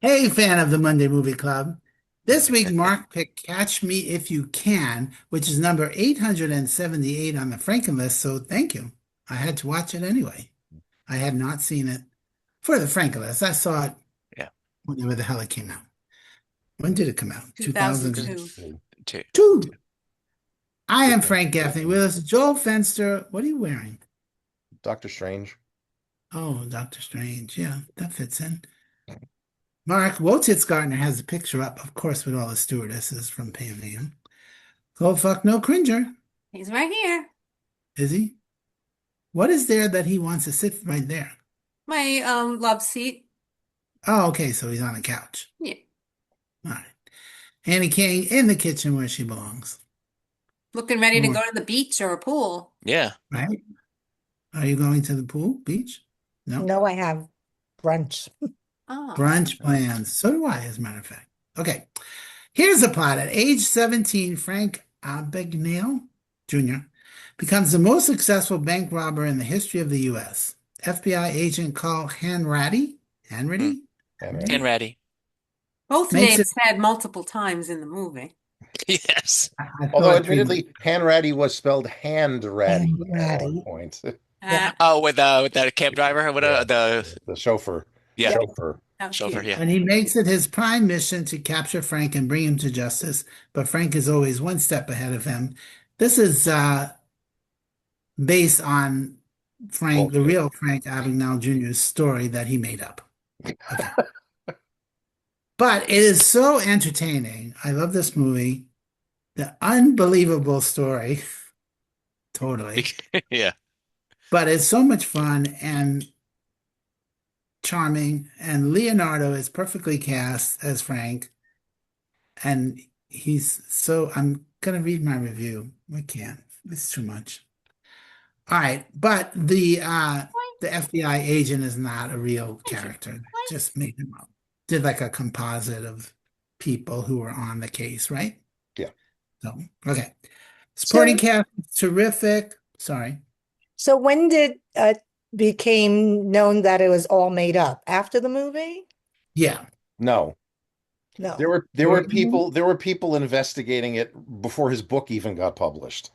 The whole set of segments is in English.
Hey, fan of the Monday Movie Club. This week, Mark picked Catch Me If You Can, which is number 878 on the Franken list, so thank you. I had to watch it anyway. I had not seen it for the Franken list. I saw it Yeah. whenever the hell it came out. When did it come out? 'Cause- 2002. 2002. Two. I am Frank Gaffney. With us, Joel Fenster. What are you wearing? Doctor Strange. Oh, Doctor Strange. Yeah, that fits in. Mark Wotitzgartner has a picture up, of course, with all the stewardesses from Pan Am. Oh, fuck, no cringer. He's right here. Is he? What is there that he wants to sit right there? My love seat. Oh, okay, so he's on a couch. Yeah. All right. Annie King in the kitchen where she belongs. Looking ready to More, go to the beach or a pool. Yeah. right? Are you going to the pool, beach? No? No, I have brunch. Oh. Brunch plans. So do I, as a matter of fact. Okay. Here's the plot. At age 17, Frank Abagnale Jr. becomes the most successful bank robber in the history of the U.S. FBI agent Carl Mm. And And Ratty. Both makes it. names said multiple times in the movie. Yes. I although thought admittedly, Hanratty was spelled Hand Ratty at one Ratty. point. Yeah. Oh, with that cab driver, what Yeah. the The chauffeur. yeah, Chauffeur. How chauffeur, cute. yeah. And he makes it his prime mission to capture Frank and bring him to justice, but Frank is always one step ahead of him. This is based on Frank, the Bullshit. real Frank Abagnale Jr.'s story that he made up. Okay. But it is so entertaining. I love this movie. The unbelievable story, totally. Yeah. But it's so much fun and charming, and Leonardo is perfectly cast as Frank. And I'm gonna read my review. I can't. It's too much. All right, but the FBI agent is not a real character. They just made him up. Did like a composite of people who were on the case, right? Yeah. So, okay. Supporting So, cast, terrific. Sorry. so when did became known that it was all made up? After the movie? Yeah. No. No. There were people investigating it before his book even got published.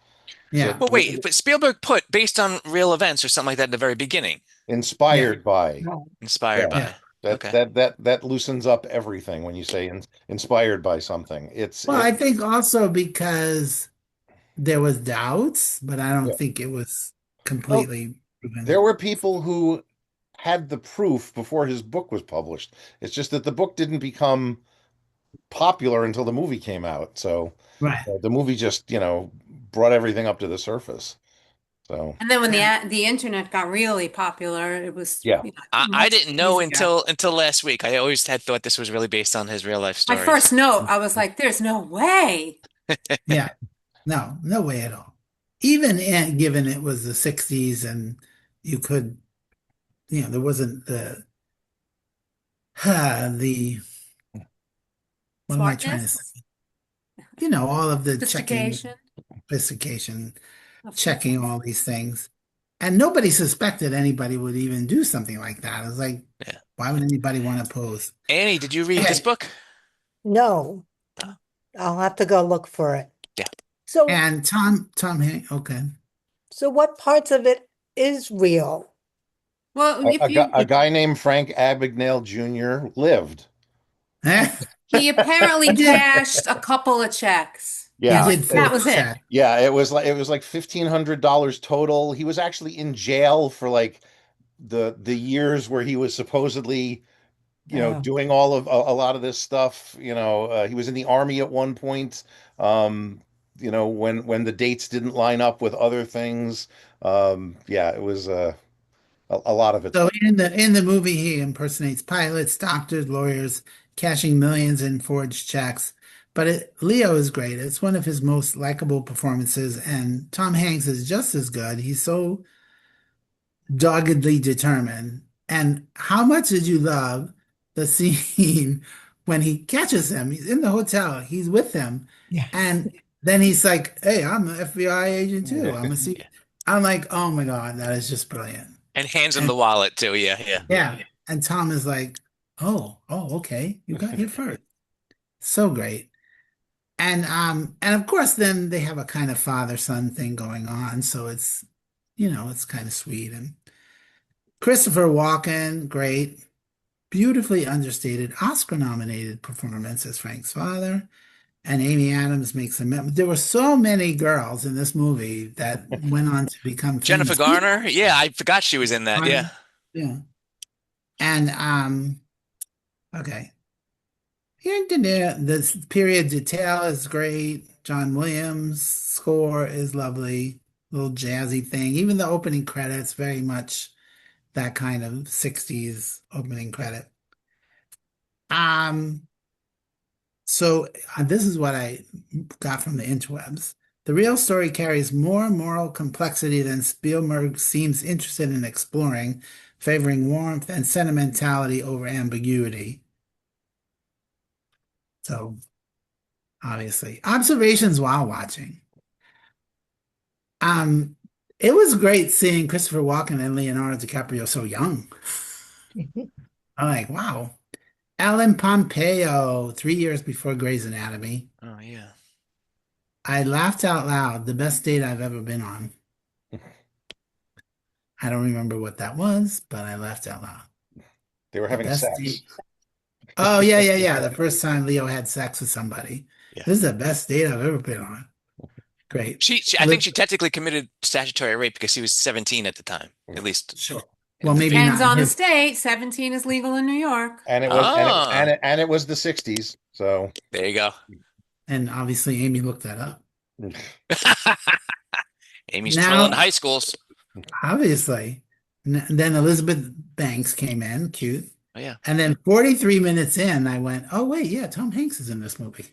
Yeah. Well, wait, but Spielberg put based on real events or something like that in the very beginning. Inspired by. No. Inspired Yeah. Yeah. by. That Okay. that loosens up everything when you say inspired by something. Well, I think also because there was doubts, but I don't Yeah. think it was Well, completely there proven. were people who had the proof before his book was published. It's just that the book didn't become popular until the movie came out. So Right. the movie just, brought everything up to the surface. So And then when And the internet got really popular, it was yeah. I months, didn't years know ago. until last week. I always had thought this was really based on his real life My stories. first note, I was like, "There's no way." yeah, no, no way at all. Even given it was the 60s and you could, there wasn't the, what am I trying to Smartness, say? All of the checking, sophistication. sophistication, Of checking all these things. And nobody suspected anybody would even do something like that. It was like, Yeah. why would anybody want to pose? Annie, did you read this Okay. book? No. Oh, I'll have to go look for it. yeah. So, And Tom Hanks, okay. so what parts of it is real? Well, A, if a, gu- you a guy named Frank Abagnale Jr. lived. he apparently He did. cashed a couple of checks. He Yeah. did That was it. check. Yeah, it was like $1,500 total. He was actually in jail for like the years where he was supposedly, Oh. doing all of a lot of this stuff. He was in the army at one point. When the dates didn't line up with other things. Yeah, it was a lot of it's So in the movie, he impersonates pilots, doctors, lawyers, cashing millions in forged checks. But Leo is great. It's one of his most likable performances, and Tom Hanks is just as good. He's so doggedly determined. And how much did you love the scene when he catches him? He's in the hotel, he's with them, Yeah. and then he's like, "Hey, I'm an FBI agent too. I'm a C." Yeah. I'm like, "Oh my God, that is just brilliant." And hands him And the wallet too. Yeah, yeah. yeah, and Tom is like, Oh, okay. You got here first. So great. And of course then they have a kind of father-son thing going on, so it's kind of sweet. And Christopher Walken, great, beautifully understated, Oscar-nominated performance as Frank's father. And Amy Adams makes a there were so many girls in this movie that went on to become Jennifer famous. Garner. Yeah, I forgot she was in that. Yeah. Yeah. And okay. Here, this period detail is great. John Williams' score is lovely, little jazzy thing. Even the opening credits, very much that kind of 60s opening credit. So this is what I got from the interwebs. The real story carries more moral complexity than Spielberg seems interested in exploring, favoring warmth and sentimentality over ambiguity. So, obviously, observations while watching. It was great seeing Christopher Walken and Leonardo DiCaprio so young. I'm like, wow. Ellen Pompeo, 3 years before Grey's Anatomy. Oh yeah. I laughed out loud. The best date I've ever been on. I don't remember what that was, but I laughed out loud. They were The having best sex. date. Oh, yeah. The first time Leo had sex with somebody. Yeah. This is the best date I've ever been on. Great. I think she technically committed statutory rape because she was 17 at the time, at least. Sure. in Well, the maybe film. Depends not in on the his- state. 17 is legal in New York. And it was Ah. and it was the 60s. So There you go. And obviously Amy looked that up. Amy's Now- trolling high schools. Obviously. Then Elizabeth Banks came in, cute. Oh, yeah. And then 43 minutes in, I went, oh, wait, yeah, Tom Hanks is in this movie.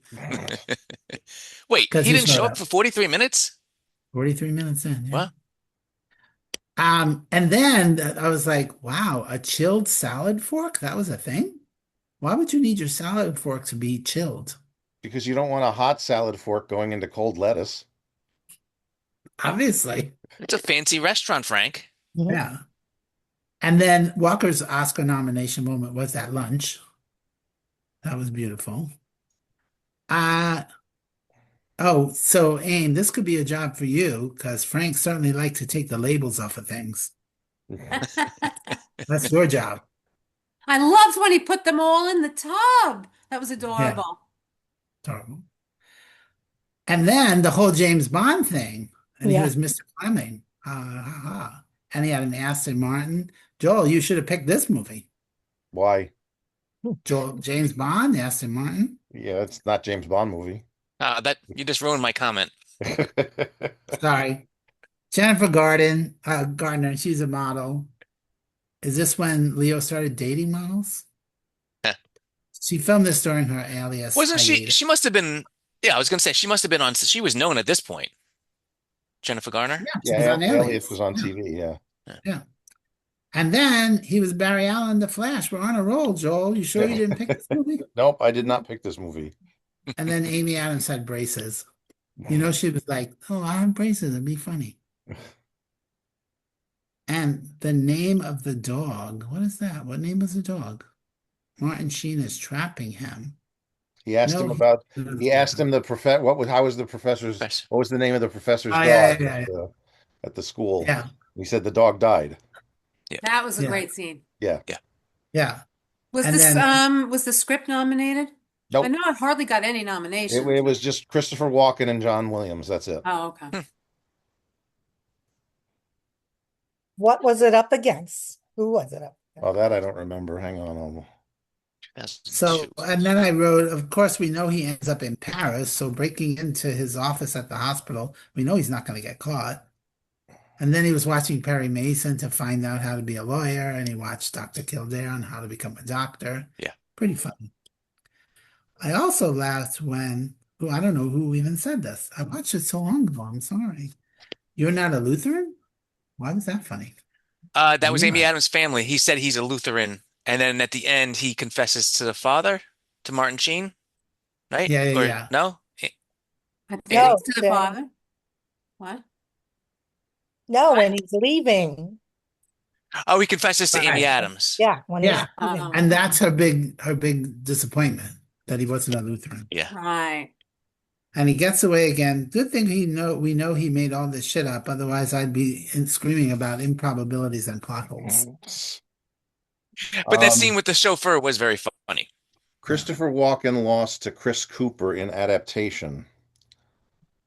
Wait, 'Cause he he didn't showed show up up. for 43 minutes? 43 minutes in. Yeah. Wow. And then I was like, wow, a chilled salad fork? That was a thing? Why would you need your salad fork to be chilled? because you don't want a hot salad fork going into cold lettuce. Obviously. It's a fancy restaurant, Frank. Yeah. And then Walker's Oscar nomination moment was at lunch. That was beautiful. So Aim, this could be a job for you because Frank certainly liked to take the labels off of things. That's your job. I loved when he put them all in the tub. That was adorable. Terrible. And then the whole James Bond thing. And he Yeah. was Mr. Fleming. And he had an Aston Martin. Joel, you should have picked this movie. Why? James Bond, Aston Martin. Yeah, it's not James Bond movie. That you just ruined my comment. Sorry. Jennifer Gardner, she's a model. Is this when Leo started dating models? Heh. She filmed this during her Alias Wasn't she? hiatus. She must have been. Yeah, I was gonna say she must have been on. She was known at this point. Jennifer Garner. Yeah, she was Yeah, on Alias Alias. was on Yeah. TV. Yeah. And then he was Barry Allen, The Flash. We're on a roll, Joel. You sure you didn't pick this movie? Nope, I did not pick this movie. And then Amy Adams had braces. She was like, oh, I have braces. It'd be funny. And the name of the dog, what is that? What name was the dog? Martin Sheen is trapping him. He asked No, him about. he- He asked him how was the professor's? Professor. What was the name of the professor's Oh, dog yeah. at the school? Yeah, He said the dog died. That was a Yeah. great scene. yeah. Was And this then- was the script nominated? Nope. I know it hardly got any nominations. It was just Christopher Walken and John Williams. That's it. Oh, okay. What was it up against? Who was it up against? Oh, that I don't remember. Hang on. So, 2002. and then I wrote, of course, we know he ends up in Paris. So breaking into his office at the hospital, we know he's not going to get caught. And then he was watching Perry Mason to find out how to be a lawyer. And he watched Dr. Kildare on how to become a doctor. Yeah. Pretty fun. I also laughed when, I don't know who even said this. I watched it so long ago. I'm sorry. You're not a Lutheran? Why was that funny? That was Amy Yeah. Adams' family. He said he's a Lutheran, and then at the end he confesses to the father, to Martin Sheen, right? Yeah, yeah, Or yeah. no? I think No, it's to the yeah. father. What? No, when he's leaving. Oh, he confesses to Amy Right. Adams. Yeah, when he's Yeah. leaving. And that's her big disappointment that he wasn't a Lutheran. Yeah. Right. And he gets away again. Good thing we know he made all this shit up. Otherwise, I'd be screaming about improbabilities and plot holes. But that scene Um, with the chauffeur was very funny. Christopher Walken lost to Chris Cooper in Adaptation,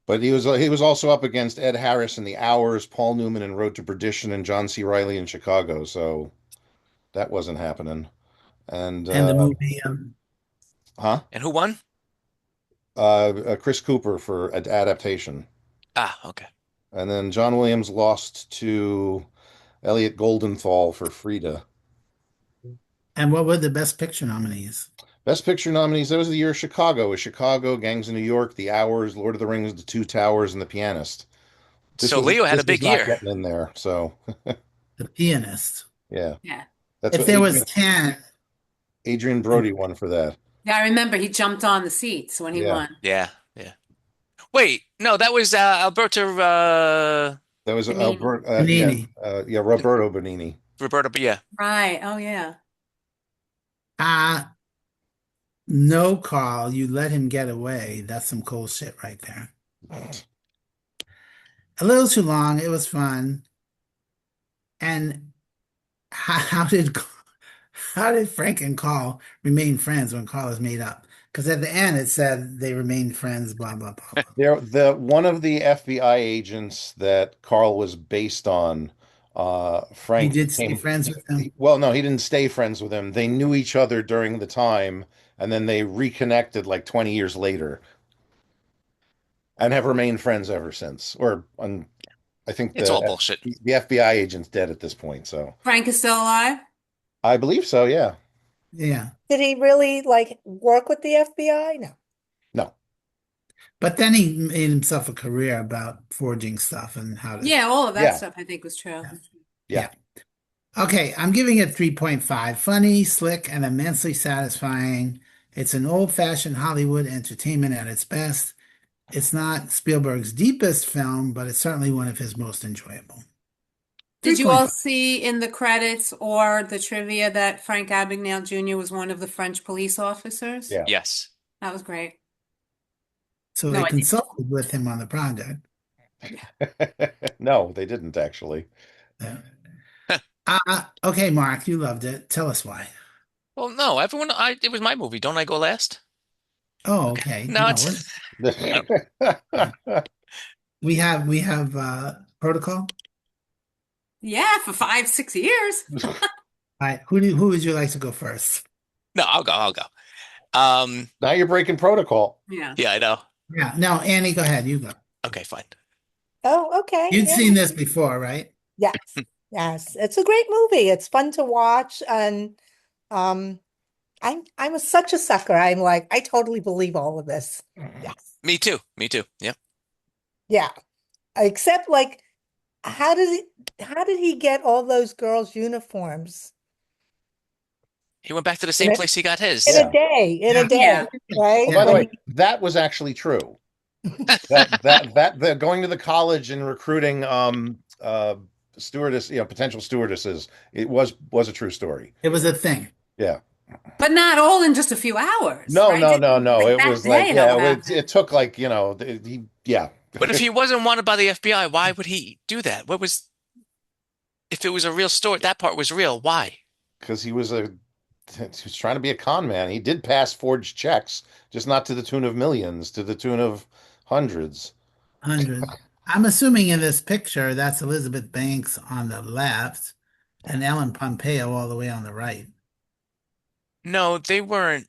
but he was also up against Ed Harris in The Hours, Paul Newman in Road to Perdition, and John C. Reilly in Chicago. So that wasn't happening. And And the movie, huh? And who won? Chris Cooper for Adaptation, Ah, okay. and then John Williams lost to Elliot Goldenthal for Frida. and what were the Best Picture nominees? Best Picture nominees. That was the year of Chicago. It was Chicago, Gangs of New York, The Hours, Lord of the Rings, The Two Towers, and The Pianist. So Leo had This a big was not year. getting in there. So The Pianist. yeah, Yeah. that's If what there was 10, Adrian Brody won for that. Yeah, I remember he jumped on the seats when he Yeah. won. Yeah, yeah. Wait, no, that was Alberto That was Benigni. yeah, Roberto Benigni. Roberto, but yeah. Right. Oh, yeah. no, Carl, you let him get away. That's some cool shit right there. A little too long. It was fun. And how did Frank and Carl remain friends when Carl was made up? Because at the end it said they remained friends, blah blah blah. The one of the FBI agents that Carl was based on, He Frank did stay became friends with them. well, no, he didn't stay friends with him. They knew each other during the time, and then they reconnected like 20 years later, and have remained friends ever since. I think It's all bullshit. the FBI agent's dead at this point, so Frank is still alive? I believe so. Yeah, Yeah. Did he really like work with the FBI? No. no, But then he made himself a career about forging stuff and how to. Yeah, all of that Yeah. stuff I think was true. yeah. Okay, I'm giving it 3.5. Funny, slick, and immensely satisfying. It's an old-fashioned Hollywood entertainment at its best. It's not Spielberg's deepest film, but it's certainly one of his most enjoyable. Did you all 3.5. see in the credits or the trivia that Frank Abagnale Jr. was one of the French police officers? Yeah. Yes. That was great. So No, they I didn't. consulted with him on the project. No, they didn't actually. Yeah. Okay, Mark, you loved it. Tell us why. Well, no, it was my movie. Don't I go last? Oh, okay. No, No, it's we have protocol. Yeah, for 5, 6 years. All right, who would you like to go first? No, I'll go. Now you're breaking protocol. Yeah. Yeah, I know. Yeah, no, Annie, go ahead. You go. Okay, fine. Oh, okay. You'd Yeah. seen this before, right? Yes. Yes. It's a great movie. It's fun to watch. And I'm such a sucker. I'm like, I totally believe all of this. Yes. Me too. Yeah. Yeah. Except like, how did he get all those girls' uniforms He went back to the same In a- place he got his. in Yeah. a day? In Yeah. a day, Yeah. right? Oh, by the When way, that was actually true. That going to the college and recruiting stewardess, potential stewardesses, it was a true story. It was a thing. Yeah. But not all in just a few hours, No, right? no. Like It that was day like, it yeah, all it happened. took like, yeah. But if he wasn't wanted by the FBI, why would he do that? If it was a real story, that part was real, why? Because he was trying to be a con man. He did pass forged checks, just not to the tune of millions, to the tune of hundreds. 100. I'm assuming in this picture that's Elizabeth Banks on the left and Ellen Pompeo all the way on the right. No, they weren't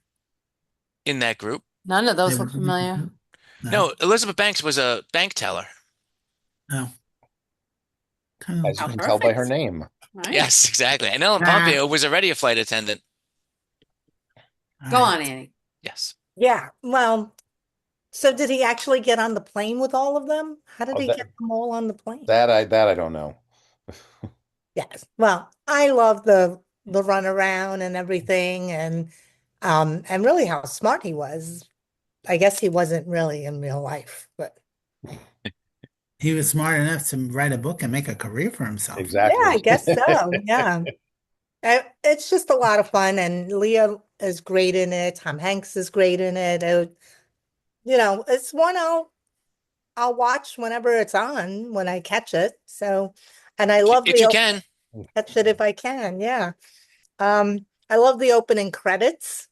in that group. None of They those were- look familiar. No, Elizabeth Banks was a bank teller. No. Kind As of- you Oh, can tell by her perfect. name. Right? Yes, exactly. And Ellen Ah. Pompeo was already a flight attendant. Go all on, right. Annie. Yes. Yeah. Well, so did he actually get on the plane with all of them? How did Oh, he that- get them all on the plane? That I don't know. Yes. Well, I love the runaround and everything and really how smart he was. I guess he wasn't really in real life, but He was smart enough to write a book and make a career for himself. Yeah, I Exactly. guess so. Yeah. It's just a lot of fun, and Leo is great in it. Tom Hanks is great in it. It's one I'll watch whenever it's on, when I catch it. So, and I love If you can. catch it if I can. Yeah. I love the opening credits,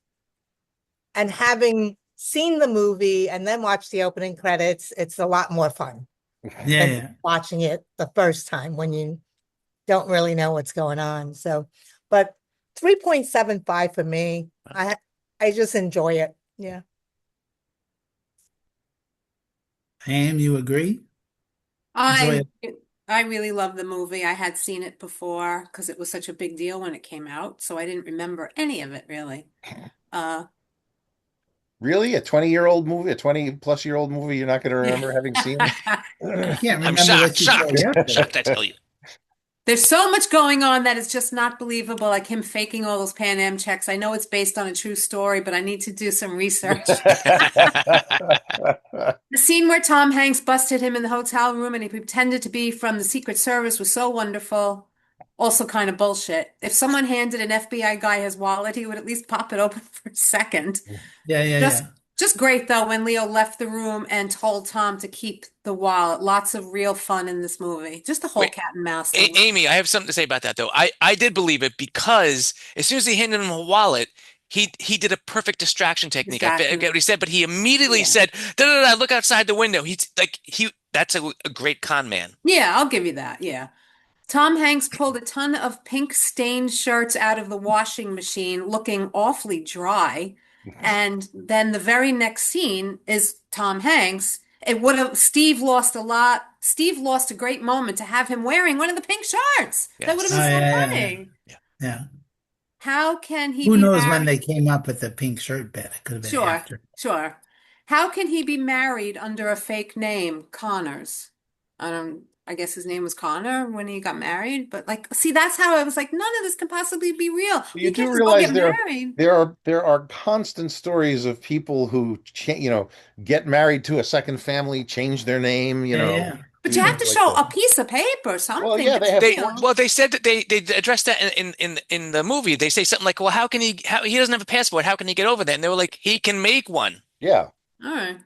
and having seen the movie and then watch the opening credits, it's a lot more fun Yeah, than yeah. watching it the first time when you don't really know what's going on. So, but 3.75 for me. I just enjoy it. Yeah. Am, you agree? Enjoy I really love the movie. I had seen it before because it was such a big deal when it came out, so I didn't remember any of it really. Uh, Really? A 20-year-old movie, a 20-plus-year-old movie you're not going to remember having seen? You can't I'm remember what shocked, you saw shocked, yesterday. shocked, I tell you. There's so much going on that is just not believable, like him faking all those Pan Am checks. I know it's based on a true story, but I need to do some research. The scene where Tom Hanks busted him in the hotel room and he pretended to be from the Secret Service was so wonderful. Also kind of bullshit. If someone handed an FBI guy his wallet, he would at least pop it open for a second. Yeah, yeah, Just yeah. just great though when Leo left the room and told Tom to keep the wallet. Lots of real fun in this movie. Just the whole Wait, cat and mouse thing. Amy, I have something to say about that though. I did believe it because as soon as he handed him a wallet, he did a perfect distraction technique. I Distraction. forget what he said, but he immediately Yeah. said, "Da da da! Look outside the window." He's like that's a great con man. Yeah, I'll give you that. Yeah. Tom Hanks pulled a ton of pink stained shirts out of the washing machine looking awfully dry. And then the very next scene is Tom Hanks. It would have Steve lost a lot. Steve lost a great moment to have him wearing one of the pink shirts. That would have Yes. Oh, been so yeah, yeah, funny. yeah. How can he Who be knows when married? they came up with the pink shirt bit? It could have been Sure, after. sure. How can he be married under a fake name, Connors? I guess his name was Connor when he got married, but like, see, that's how I was like, none of this can possibly be real. You You do can't just go realize get married. there are constant stories of people who get married to a second family, change their name, Yeah, yeah. But do you have things to like show that. a piece of paper, Well, something yeah, they that's have real. Well, they said that they addressed that in the movie. They say something like, "Well, how he doesn't have a passport? How can he get over there?" And they were like, "He can make one." yeah. All right.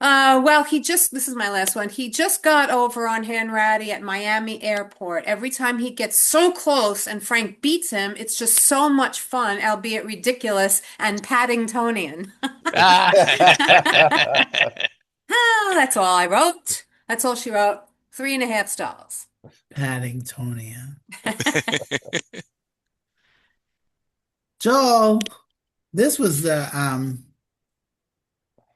Well, this is my last one. He just got over on Hanratty at Miami Airport. Every time he gets so close and Frank beats him, it's just so much fun, albeit ridiculous and Paddingtonian. Ah. Oh, that's all I wrote. That's all she wrote. 3.5 stars. Paddingtonia. Joel, this was it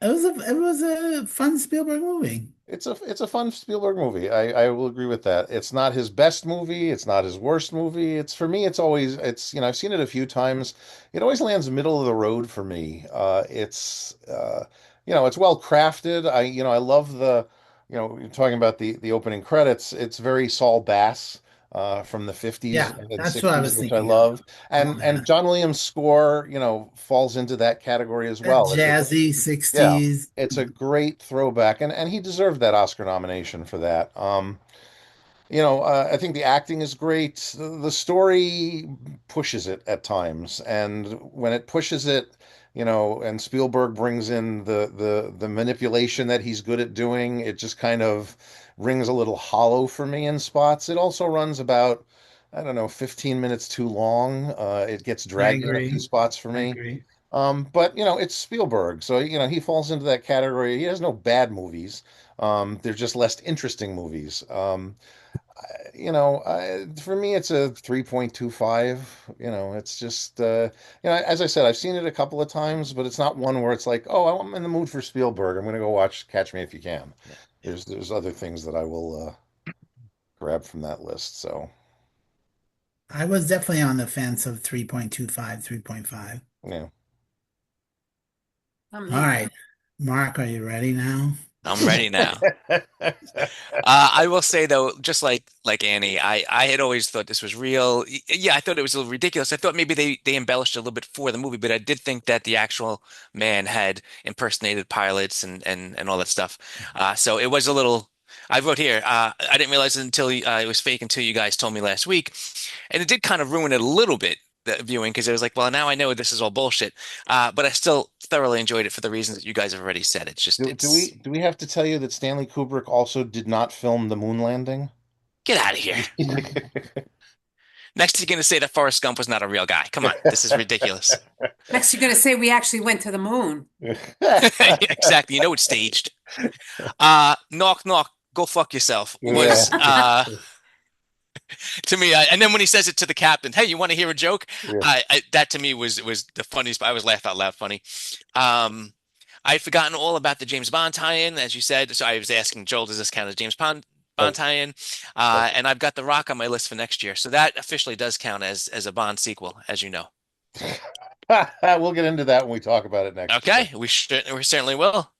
was a fun Spielberg movie. It's a fun Spielberg movie. I will agree with that. It's not his best movie. It's not his worst movie. It's for me. I've seen it a few times. It always lands middle of the road for me. It's well crafted. I love you're talking about the opening credits. It's very Saul Bass. From the 50s Yeah, and that's what I 60s, was which I thinking of. love. Love And that. John Williams' score, falls into that category as That well. jazzy Yeah, 60s. it's a great throwback, and he deserved that Oscar nomination for that. I think the acting is great. The story pushes it at times, and when it pushes it, and Spielberg brings in the manipulation that he's good at doing, it just kind of rings a little hollow for me in spots. It also runs about, I don't know, 15 minutes too long. It gets I dragged in a few agree. spots for I me. agree. But it's Spielberg, so he falls into that category. He has no bad movies. They're just less interesting movies. For me, it's a 3.25. It's just as I said, I've seen it a couple of times, but it's not one where it's like, oh, I'm in the mood for Spielberg. I'm going to go watch Catch Me If You Can. There's other things that I will grab from that list. So I was definitely on the fence of 3.25, 3.5. yeah. Not All me. right. Mark, are you ready now? I'm ready now. I will say though, just like Annie, I had always thought this was real. Yeah, I thought it was a little ridiculous. I thought maybe they embellished a little bit for the movie, but I did think that the actual man had impersonated pilots and all that stuff. So it was a little I wrote here. I didn't realize it until it was fake until you guys told me last week, and it did kind of ruin it a little bit, the viewing, because it was like, well, now I know this is all bullshit. But I still thoroughly enjoyed it for the reasons that you guys have already said. It's just, Do we have to tell you that Stanley Kubrick also did not film the moon landing? get out of here. Next, you're going to say that Forrest Gump was not a real guy. Come on, this is ridiculous. Next, you're going to say we actually went to the moon. Exactly. You know it's staged. Knock, knock, go fuck yourself was to me. And then when he says it to the captain, hey, you want to hear a joke? Yeah. That to me was the funniest. I was laugh out loud funny. I had forgotten all about the James Bond tie-in, as you said. So I was asking Joel, does this count as James Bond tie-in? And I've got The Rock on my list for next year. So that officially does count as a Bond sequel, as you know. We'll get into that when we talk about it next Okay, year. we certainly will.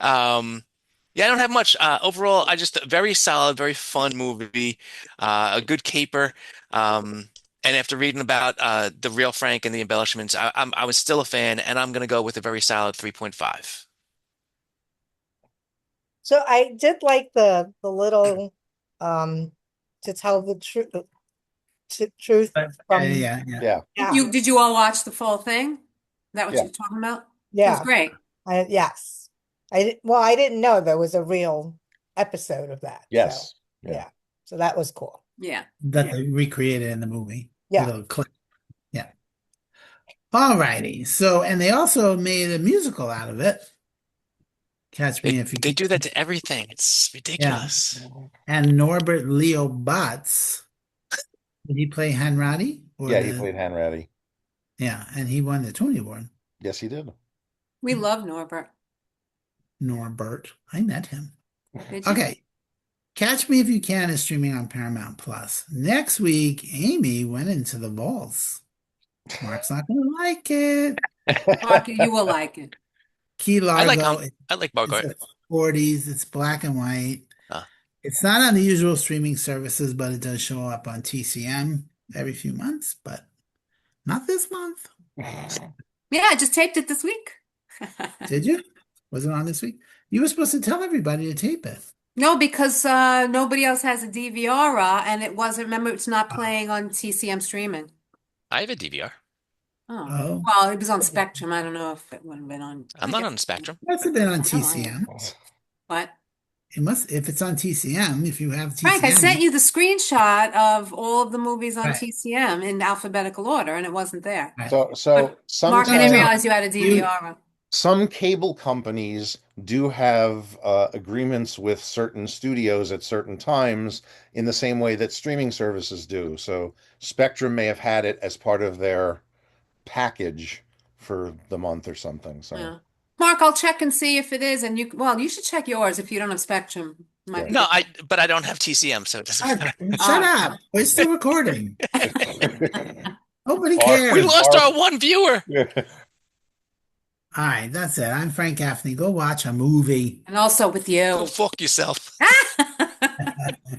Yeah, I don't have much. Overall, I just a very solid, very fun movie, a good caper. And after reading about the real Frank and the embellishments, I was still a fan, and I'm gonna go with a very solid 3.5. So I did like the little to tell the truth from Yeah. Yeah. yeah. Did you all watch the full thing? Is that what Yeah. you're talking about? It Yeah. was great. Yes. I didn't know there was a real episode of that. Yes. So, Yeah. yeah. So that was cool. Yeah. That they recreated in the movie. Yeah. Little clip. Yeah. All righty. So, and they also made a musical out of it. Catch Me If You They Can. do that to everything. It's ridiculous. And Norbert Leo Batz. Did he play Hanratty? Yeah, he played Hanratty. Yeah, and he won the Tony Award. Yes, he did. We love Norbert. Norbert. I met him. Did you? Okay. Catch Me If You Can is streaming on Paramount Plus. Next week, Amy went into the vaults. Mark's not going to like it. Mark, you will like it. Key I like Largo. I like It's Bogart. the 40s. It's black and white. Ah. It's not on the usual streaming services, but it does show up on TCM every few months, but not this month. Yeah, I just taped it this week. Did you? Was it on this week? You were supposed to tell everybody to tape it. No, because nobody else has a DVR, and it wasn't. Remember, it's not playing on TCM streaming. I have a DVR. Oh, Oh. well, it was on Spectrum. I don't know if it would have been on. I'm not on Spectrum. It must have been on TCM. What? It must, if it's on TCM, if you have TCM. Frank, I sent you the screenshot of all of the movies on Right. TCM in alphabetical order, and it wasn't there. Right. So Mark, I didn't sometimes realize you had a DVR. some cable companies do have agreements with certain studios at certain times in the same way that streaming services do. So Spectrum may have had it as part of their package for the month or something. So Yeah. Mark, I'll check and see if it is, and you should check yours if you don't have Spectrum. Might be No, different. but I don't have TCM, so it doesn't matter. Shut up. We're still recording. Nobody Mark, cares. We lost our one viewer. All right, that's it. I'm Frank Gaffney. Go watch a movie. And also with Go you. fuck yourself.